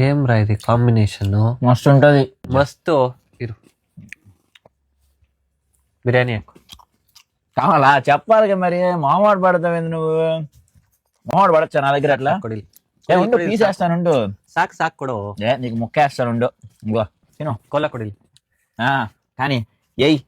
ఏం రా ఇది కాంబినేషన్ మస్తు ఉంటది. మస్తు ఇరు బిర్యానీ కావాలా చెప్పాలి మరి. మామూడు పడతావు నువ్వు? మామూడు పడచ్చా నా దగ్గర అట్లా? కొడిల్ ఉండు పీస్ వేస్తానుండు. సాక్ సాక్ కొడు. నీకు ముక్క వేస్తానుండు. ఇంకో తిను. కొల్ల కొడిల్ కానీ ఎయ్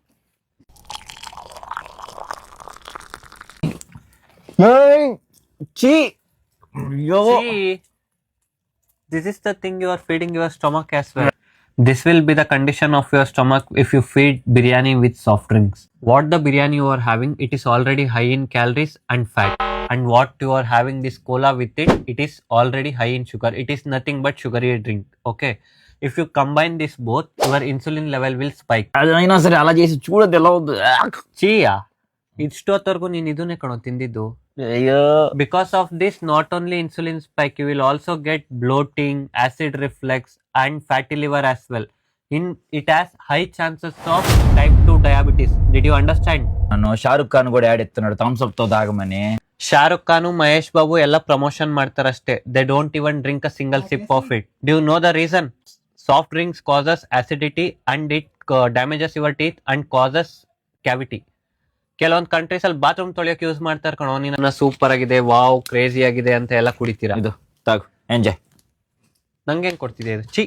This is the thing you are feeding your stomach as well. This will be the condition of your stomach if you feed biryani with soft drinks. What the biryani you are having, it is already high in calories and fat. And what you are having this cola with it, it is already high in sugar. It is nothing but sugary drink. Okay. If you combine this both, your insulin level will spike. ಅದೈనా ಸರಿ ಅಲ್ಲ చేసి చూడదు ఎలా ఉంది. చీయా ఇష్టొత్తరకు నేను ఇదునే కణో తిందిದ್ದು. అయ్యో. Because of this, not only insulin spike, you will also get bloating, acid reflux and fatty liver as well. It has high chances of type 2 diabetes. Did you understand? ನಾನು ಶಾರುಖ್ ಖಾನ್ ಕೂಡ ಯಾಡ್ ಇತ್ತು ನೋಡಿ ಥಮ್ಸ್ ಅಪ್ తో తాగమని. ಶಾರುಖ್ ಖಾನ್ ಮಹೇಶ್ ಬಾಬು ಎಲ್ಲ promotion ಮಾಡ್ತಾರಷ್ಟೇ. They don't even drink a single sip of it. Do you know the reason? Soft drinks causes acidity and it damages your teeth and causes cavity. ಕೆಲವೊಂದು countries ಅಲ್ಲಿ bathroom ತೊಳೆಯೋಕೆ use ಮಾಡ್ತಾರೆ ಕಣೋ. ನೀನು super ಆಗಿದೆ, wow crazy ಆಗಿದೆ ಅಂತ ಎಲ್ಲ ಕುಡಿತೀರಾ. ಇದು ತಾಗು ಎಂಜಾಯ್. ನಂಗೆ ಹೆಂಗ್ ಕೊಡ್ತಿದೆ ಇದು? ಚಿ,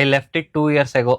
I left it 2 years ago.